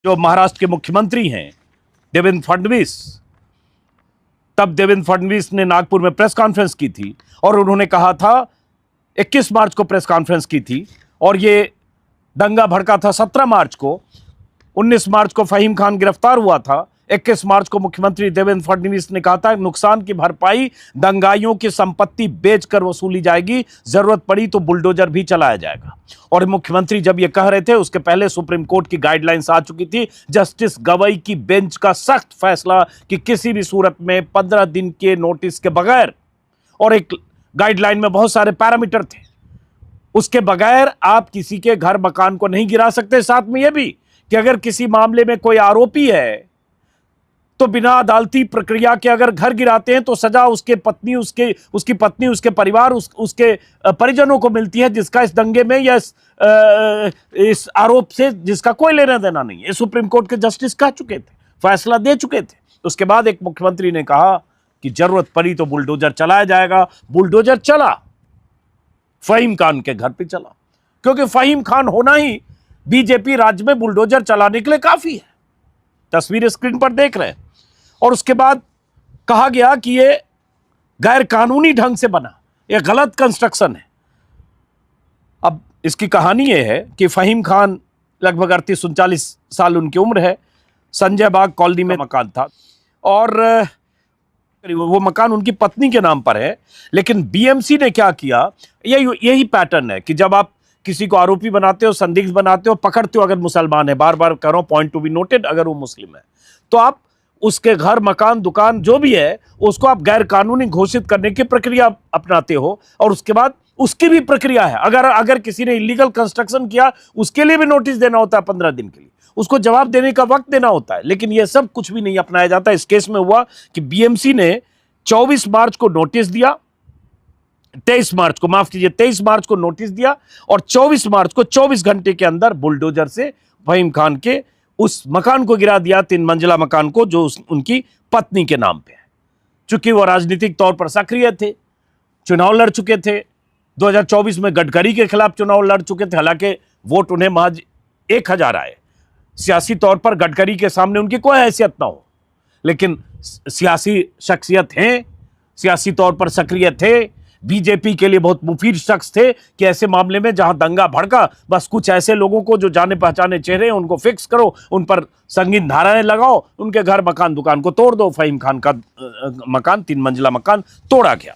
जो महाराष्ट्र के मुख्यमंत्री हैं देवेंद्र फडणवीस, तब देवेंद्र फडणवीस ने नागपुर में प्रेस कॉन्फ्रेंस की थी और उन्होंने कहा था, 21 मार्च को प्रेस कॉन्फ्रेंस की थी और ये दंगा भड़का था 17 मार्च को। 19 मार्च को फहीम खान गिरफ्तार हुआ था। 21 मार्च को मुख्यमंत्री देवेंद्र फडणवीस ने कहा था नुकसान की भरपाई दंगाइयों की संपत्ति बेचकर वसूली जाएगी, जरूरत पड़ी तो बुलडोजर भी चलाया जाएगा। और मुख्यमंत्री जब ये कह रहे थे उसके पहले सुप्रीम कोर्ट की गाइडलाइंस आ चुकी थी। जस्टिस गवई की बेंच का सख्त फैसला कि किसी भी सूरत में 15 दिन के नोटिस के बगैर, और एक गाइडलाइन में बहुत सारे पैरामीटर थे, उसके बगैर आप किसी के घर मकान को नहीं गिरा सकते। साथ में यह भी कि अगर किसी मामले में कोई आरोपी है तो बिना अदालती प्रक्रिया के अगर घर गिराते हैं तो सजा उसकी पत्नी, उसके परिवार, उसके परिजनों को मिलती है, जिसका इस दंगे में या इस आरोप से जिसका कोई लेना देना नहीं है। सुप्रीम कोर्ट के जस्टिस कह चुके थे, फैसला दे चुके थे। उसके बाद एक मुख्यमंत्री ने कहा कि जरूरत पड़ी तो बुलडोजर चलाया जाएगा। बुलडोजर चला, फहीम खान के घर पे चला, क्योंकि फहीम खान होना ही बीजेपी राज्य में बुलडोजर चलाने के लिए काफी है। तस्वीरें स्क्रीन पर देख रहे हैं। और उसके बाद कहा गया कि ये गैर कानूनी ढंग से बना, यह गलत कंस्ट्रक्शन है। अब इसकी कहानी यह है कि फहीम खान लगभग 38-39 साल उनकी उम्र है। संजय बाग कॉलोनी में मकान था और वो मकान उनकी पत्नी के नाम पर है। लेकिन बीएमसी ने क्या किया, यही पैटर्न है कि जब आप किसी को आरोपी बनाते हो, संदिग्ध बनाते हो, पकड़ते हो, अगर मुसलमान है, बार बार कह रहा हूं, पॉइंट टू बी नोटेड, अगर वो मुस्लिम है तो आप उसके घर, मकान, दुकान जो भी है उसको आप गैर कानूनी घोषित करने की प्रक्रिया अपनाते हो। और उसके बाद उसकी भी प्रक्रिया है, अगर किसी ने इलीगल कंस्ट्रक्शन किया उसके लिए भी नोटिस देना होता है 15 दिन के लिए, उसको जवाब देने का वक्त देना होता है। लेकिन यह सब कुछ भी नहीं अपनाया जाता। इस केस में हुआ कि बीएमसी ने 24 मार्च को नोटिस दिया, 23 मार्च को, माफ कीजिए, 23 मार्च को नोटिस दिया और 24 मार्च को 24 घंटे के अंदर बुलडोजर से फहीम खान के उस मकान को गिरा दिया, 3 मंजिला मकान को, जो उनकी पत्नी के नाम पे है। चूंकि वो राजनीतिक तौर पर सक्रिय थे, चुनाव लड़ चुके थे, 2024 में गडकरी के खिलाफ चुनाव लड़ चुके थे, हालांकि वोट उन्हें महज 1000 आए। सियासी तौर पर गडकरी के सामने उनकी कोई हैसियत ना हो, लेकिन सियासी शख्सियत हैं, सियासी तौर पर सक्रिय थे, बीजेपी के लिए बहुत मुफीद शख्स थे कि ऐसे मामले में जहां दंगा भड़का, बस कुछ ऐसे लोगों को जो जाने पहचाने चेहरे हैं उनको फिक्स करो, उन पर संगीन धाराएं लगाओ, उनके घर, मकान, दुकान को तोड़ दो। फहीम खान का मकान, 3 मंजिला मकान तोड़ा गया।